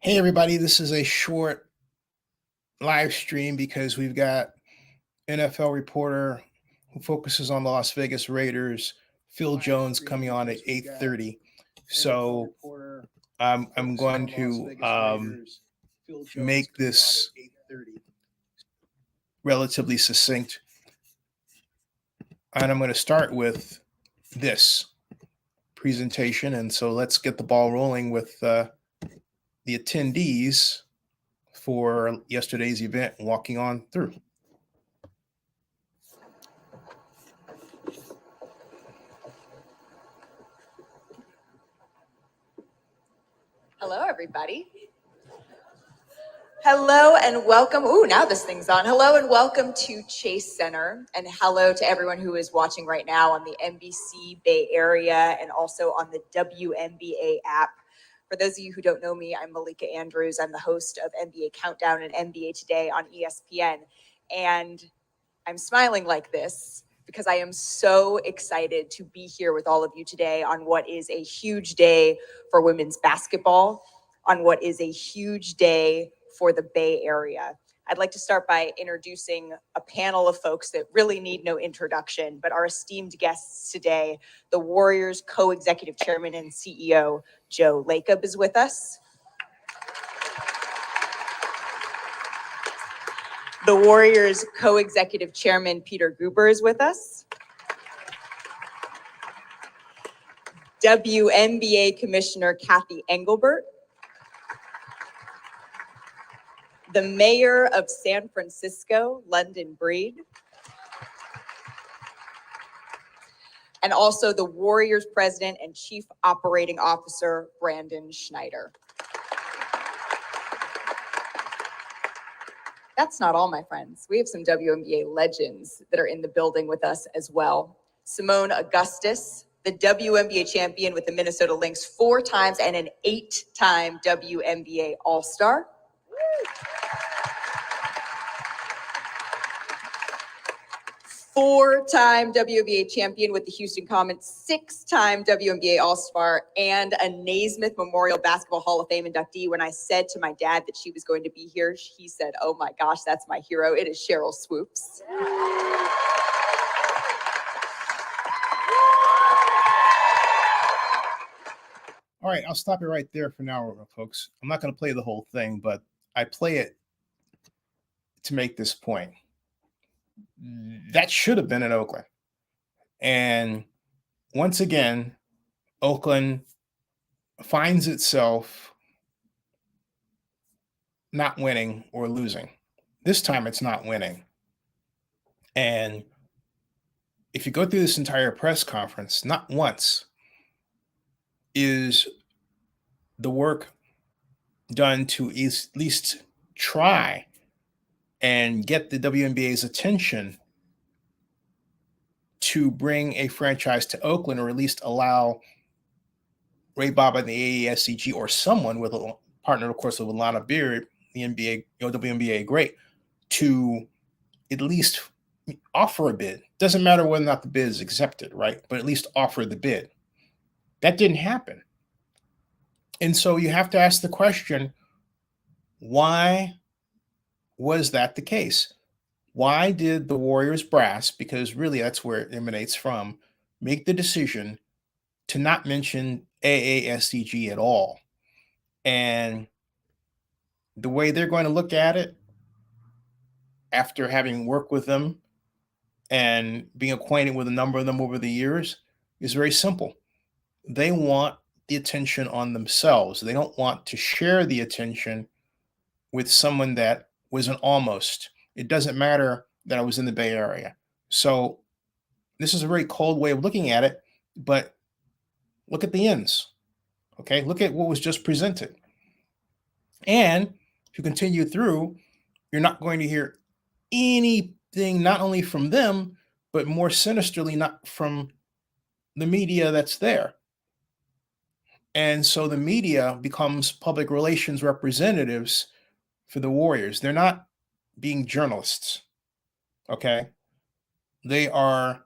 Hey everybody, this is a short live stream because we've got NFL reporter who focuses on the Las Vegas Raiders, Phil Jones, coming on at 8:30. So I'm going to make this relatively succinct. And I'm going to start with this presentation. And so let's get the ball rolling with the attendees for yesterday's event walking on through. Hello, everybody. Hello and welcome. Ooh, now this thing's on. Hello and welcome to Chase Center. And hello to everyone who is watching right now on the NBC Bay Area and also on the WNBA app. For those of you who don't know me, I'm Malika Andrews. I'm the host of NBA Countdown and NBA Today on ESPN. And I'm smiling like this because I am so excited to be here with all of you today on what is a huge day for women's basketball, on what is a huge day for the Bay Area. I'd like to start by introducing a panel of folks that really need no introduction, but our esteemed guests today. The Warriors co-executive chairman and CEO, Joe Lacob, is with us. The Warriors co-executive chairman, Peter Gruber, is with us. WNBA Commissioner Kathy Engelbert. The Mayor of San Francisco, London Breed. And also the Warriors President and Chief Operating Officer, Brandon Schneider. That's not all, my friends. We have some WNBA legends that are in the building with us as well. Simone Augustus, the WNBA champion with the Minnesota Lynx 4 times and an 8-time WNBA All-Star. Four-time WNBA champion with the Houston Comets, 6-time WNBA All-Star, and a Naismith Memorial Basketball Hall of Fame inductee. When I said to my dad that she was going to be here, he said, "Oh my gosh, that's my hero. It is Cheryl Swoops." All right, I'll stop it right there for now, folks. I'm not going to play the whole thing, but I play it to make this point. That should have been in Oakland. And once again, Oakland finds itself not winning or losing. This time it's not winning. And if you go through this entire press conference, not once is the work done to at least try and get the WNBA's attention to bring a franchise to Oakland, or at least allow Ray Bobbitt and the AASEG or someone with a partner, of course, with Alana Beard, the NBA, WNBA great, to at least offer a bid. Doesn't matter whether or not the bid is accepted, right? But at least offer the bid. That didn't happen. And so you have to ask the question, why was that the case? Why did the Warriors brass, because really that's where it emanates from, make the decision to not mention AASEG at all? And the way they're going to look at it, after having worked with them and being acquainted with a number of them over the years, is very simple. They want the attention on themselves. They don't want to share the attention with someone that was an almost. It doesn't matter that I was in the Bay Area. So this is a very cold way of looking at it, but look at the ends. Okay, look at what was just presented. And if you continue through, you're not going to hear anything, not only from them, but more sinisterly, not from the media that's there. And so the media becomes public relations representatives for the Warriors. They're not being journalists, okay? They are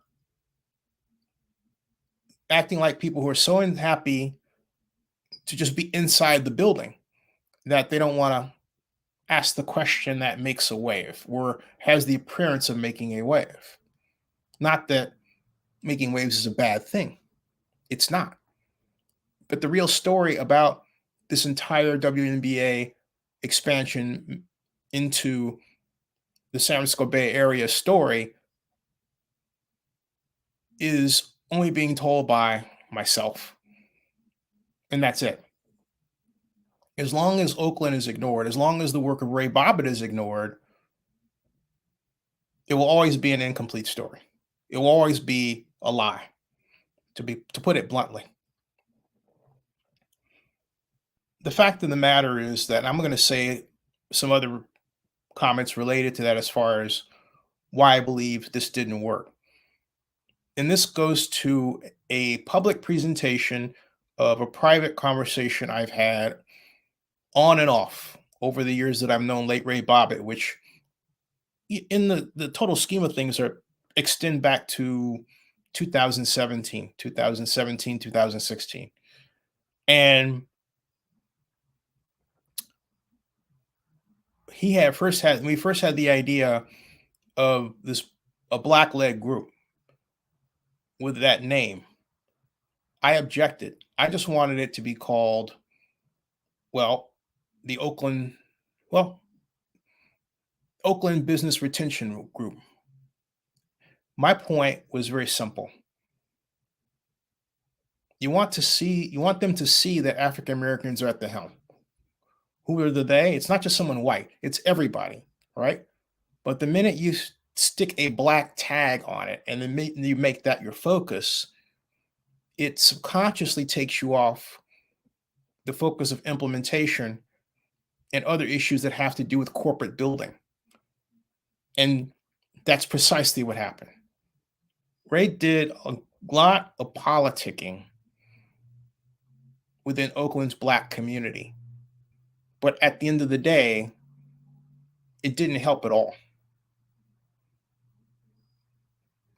acting like people who are so unhappy to just be inside the building. that they don't want to ask the question that makes a wave or has the appearance of making a wave. Not that making waves is a bad thing, it's not. But the real story about this entire WNBA expansion into the San Francisco Bay Area story is only being told by myself. And that's it. As long as Oakland is ignored, as long as the work of Ray Bobbitt is ignored, it will always be an incomplete story. It will always be a lie, to put it bluntly. The fact of the matter is that I'm going to say some other comments related to that as far as why I believe this didn't work. And this goes to a public presentation of a private conversation I've had on and off over the years that I've known late Ray Bobbitt, which in the total scheme of things are extend back to 2017, 2016. And we first had the idea of a black led group with that name. I objected. I just wanted it to be called, well, the Oakland Business Retention Group. My point was very simple. You want them to see that African Americans are at the helm. Who are the they? It's not just someone white, it's everybody, right? But the minute you stick a black tag on it and then you make that your focus, it subconsciously takes you off the focus of implementation and other issues that have to do with corporate building. And that's precisely what happened. Ray did a lot of politicking within Oakland's black community. But at the end of the day, it didn't help at all.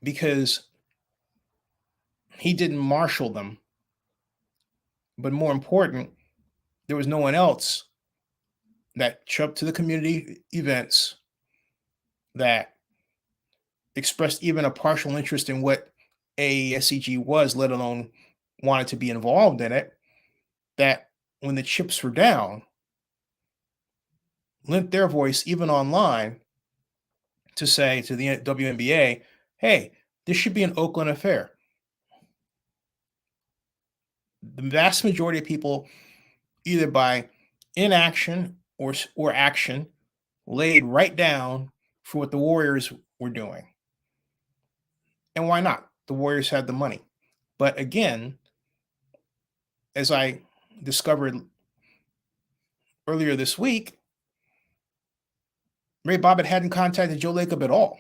Because he didn't marshal them. But more important, there was no one else that showed up to the community events that expressed even a partial interest in what AASEG was, let alone wanted to be involved in it, that when the chips were down, lent their voice even online to say to the WNBA, hey, this should be an Oakland affair. The vast majority of people, either by inaction or action, laid right down for what the Warriors were doing. And why not? The Warriors had the money. But again, as I discovered earlier this week, Ray Bobbitt hadn't contacted Joe Lacob at all.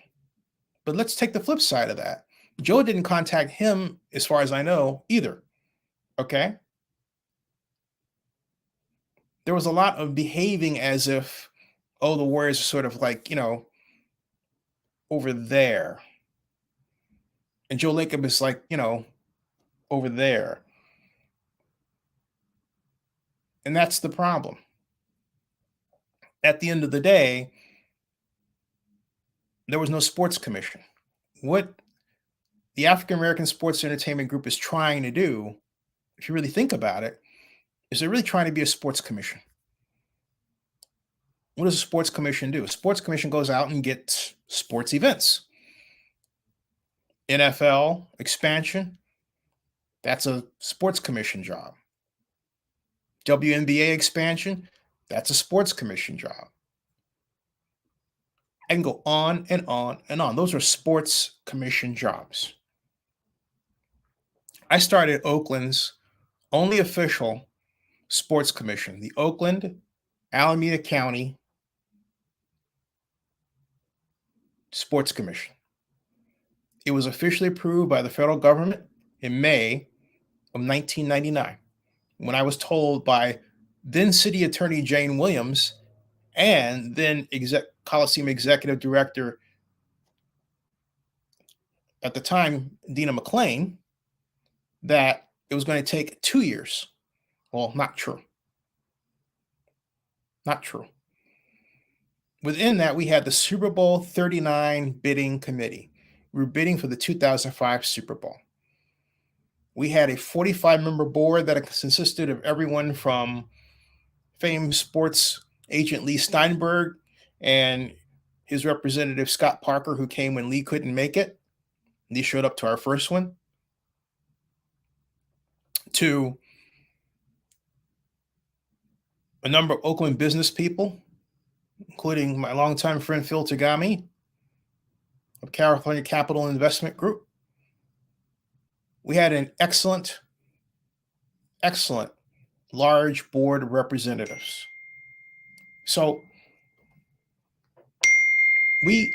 But let's take the flip side of that. Joe didn't contact him, as far as I know, either. Okay? There was a lot of behaving as if, oh, the Warriors are sort of like, over there. And Joe Lacob is like, over there. And that's the problem. At the end of the day, there was no sports commission. What the African American Sports Entertainment Group is trying to do, if you really think about it, is they're really trying to be a sports commission. What does a sports commission do? A sports commission goes out and gets sports events. NFL expansion, that's a sports commission job. WNBA expansion, that's a sports commission job. I can go on and on and on. Those are sports commission jobs. I started Oakland's only official sports commission, the Oakland Alameda County Sports Commission. It was officially approved by the federal government in May of 1999, when I was told by then City Attorney Jane Williams and then Coliseum Executive Director at the time, Dina McClain, that it was going to take 2 years. Well, not true. Not true. Within that, we had the Super Bowl 39 bidding committee. We were bidding for the 2005 Super Bowl. We had a 45-member board that consisted of everyone from famed sports agent Lee Steinberg and his representative Scott Parker, who came when Lee couldn't make it. Lee showed up to our first one. To a number of Oakland business people, including my longtime friend Phil Tagami of California Capital Investment Group. We had an excellent large board of representatives. So we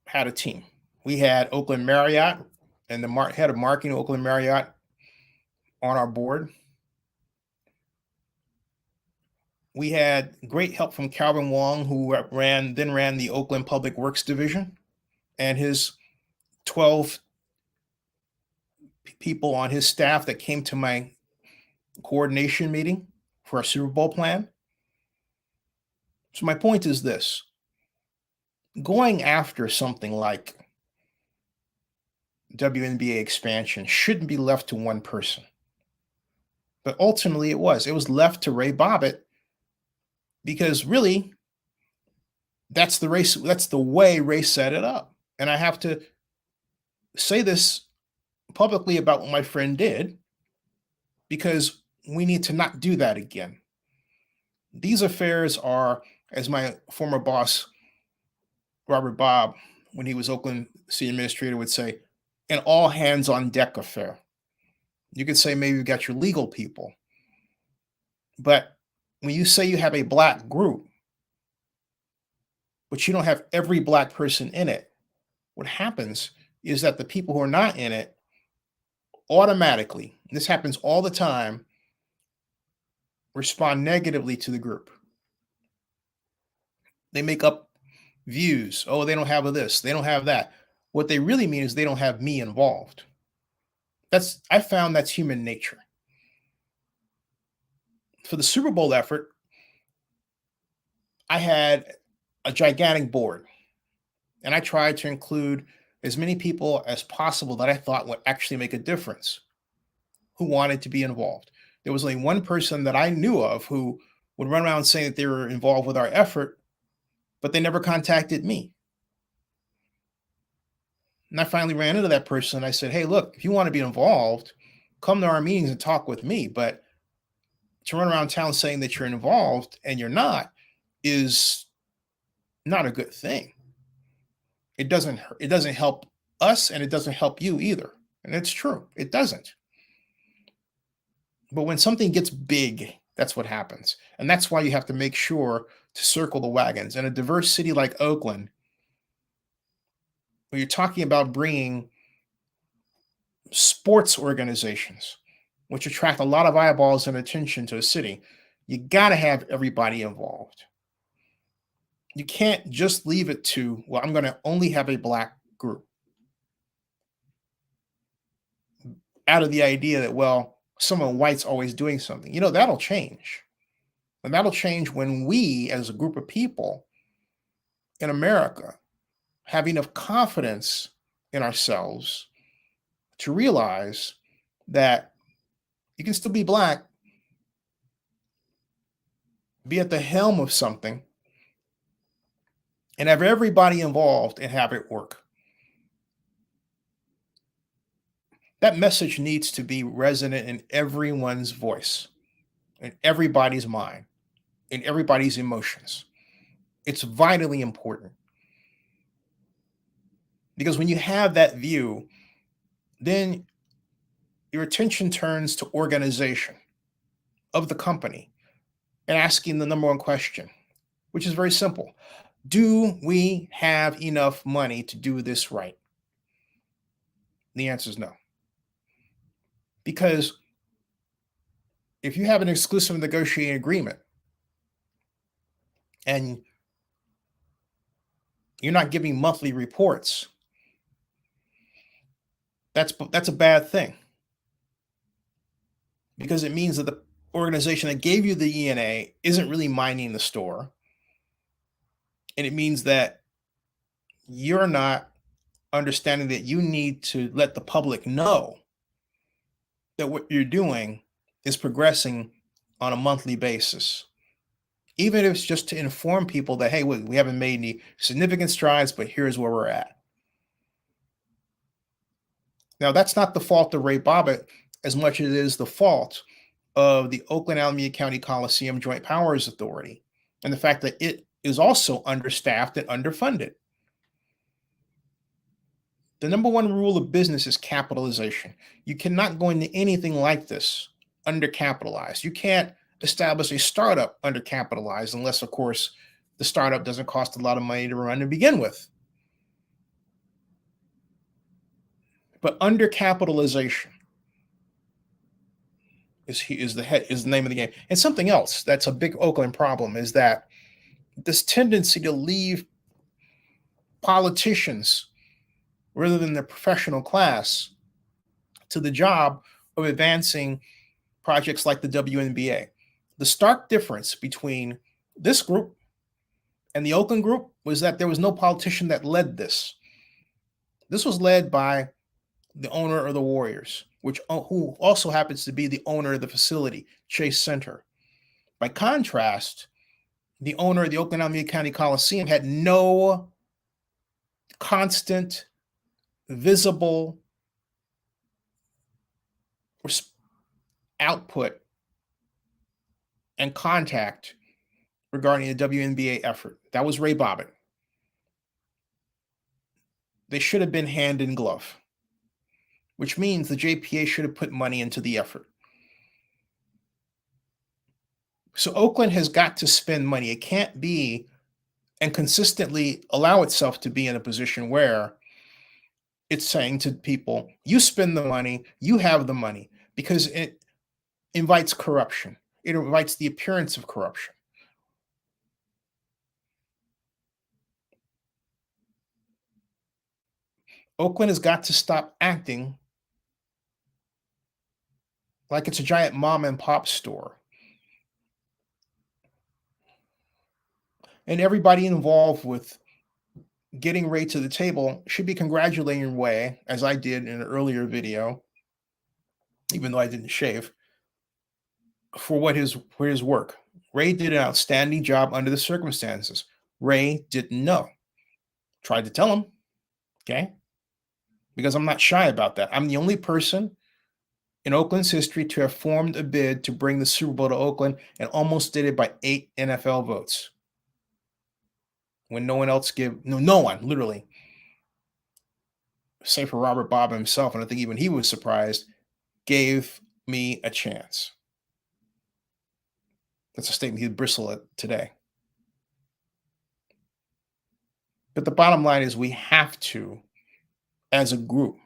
had a team. We had Oakland Marriott and the head of marketing Oakland Marriott on our board. We had great help from Calvin Wong, who ran the Oakland Public Works Division, and his 12 people on his staff that came to my coordination meeting for our Super Bowl plan. So my point is this: going after something like WNBA expansion shouldn't be left to one person. But ultimately it was left to Ray Bobbitt, because really that's the way Ray set it up. And I have to say this publicly about what my friend did, because we need to not do that again. These affairs are, as my former boss, Robert Bobb, when he was Oakland city administrator, would say, an all hands on deck affair. You could say maybe you've got your legal people, but when you say you have a black group, but you don't have every black person in it, what happens is that the people who are not in it automatically, this happens all the time, respond negatively to the group. They make up views. Oh, they don't have this, they don't have that. What they really mean is they don't have me involved. I found that's human nature. For the Super Bowl effort, I had a gigantic board, and I tried to include as many people as possible that I thought would actually make a difference, who wanted to be involved. There was only one person that I knew of who would run around saying that they were involved with our effort, but they never contacted me. And I finally ran into that person. I said, hey, look, if you want to be involved, come to our meetings and talk with me. But to run around town saying that you're involved and you're not is not a good thing. It doesn't help us, and it doesn't help you either. And it's true, it doesn't. But when something gets big, that's what happens. And that's why you have to make sure to circle the wagons. In a diverse city like Oakland, when you're talking about bringing sports organizations, which attract a lot of eyeballs and attention to a city, you got to have everybody involved. You can't just leave it to, well, I'm going to only have a black group, out of the idea that, well, someone white's always doing something. That'll change. And that'll change when we, as a group of people in America, have enough confidence in ourselves to realize that you can still be black, be at the helm of something, and have everybody involved and have it work. That message needs to be resonant in everyone's voice, in everybody's mind, in everybody's emotions. It's vitally important. Because when you have that view, then your attention turns to organization of the company and asking the number one question, which is very simple. Do we have enough money to do this right? The answer is no. Because if you have an exclusive negotiating agreement and you're not giving monthly reports, That's a bad thing, because it means that the organization that gave you the ENA isn't really minding the store. And it means that you're not understanding that you need to let the public know that what you're doing is progressing on a monthly basis. Even if it's just to inform people that, hey, we haven't made any significant strides, but here's where we're at. Now, that's not the fault of Ray Bobbitt as much as it is the fault of the Oakland Alameda County Coliseum Joint Powers Authority and the fact that it is also understaffed and underfunded. The number one rule of business is capitalization. You cannot go into anything like this undercapitalized. You can't establish a startup undercapitalized unless, of course, the startup doesn't cost a lot of money to run to begin with. But undercapitalization is the name of the game. And something else that's a big Oakland problem is that this tendency to leave politicians, rather than the professional class, to the job of advancing projects like the WNBA. The stark difference between this group and the Oakland group was that there was no politician that led this. This was led by the owner of the Warriors, who also happens to be the owner of the facility, Chase Center. By contrast, the owner of the Oakland Alameda County Coliseum had no constant, visible output and contact regarding the WNBA effort. That was Ray Bobbitt. They should have been hand in glove, which means the JPA should have put money into the effort. So Oakland has got to spend money. It can't be and consistently allow itself to be in a position where it's saying to people, you spend the money, you have the money, because it invites corruption. It invites the appearance of corruption. Oakland has got to stop acting like it's a giant mom and pop store. And everybody involved with getting Ray to the table should be congratulating Ray, as I did in an earlier video, even though I didn't shave, for his work. Ray did an outstanding job under the circumstances. Ray didn't know. Tried to tell him, okay? Because I'm not shy about that. I'm the only person in Oakland's history to have formed a bid to bring the Super Bowl to Oakland, and almost did it by 8 NFL votes. When no one else no one, literally, save for Robert Bob himself, and I think even he was surprised, gave me a chance. That's a statement he'd bristle at today. But the bottom line is we have to, as a group,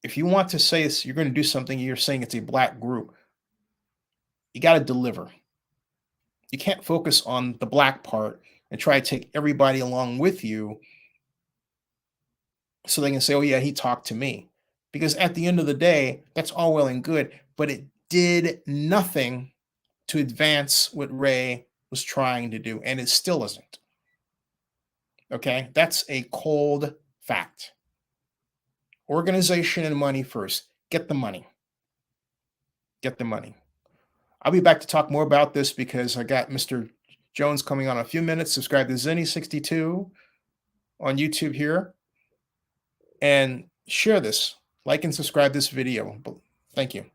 if you want to say you're going to do something, you're saying it's a black group, you got to deliver. You can't focus on the black part and try to take everybody along with you so they can say, oh yeah, he talked to me. Because at the end of the day, that's all well and good, but it did nothing to advance what Ray was trying to do, and it still isn't. Okay, that's a cold fact. Organization and money first. Get the money. Get the money. I'll be back to talk more about this because I got Mr. Jones coming on in a few minutes. Subscribe to Zenny62 on YouTube here. And share this. Like and subscribe this video. Thank you.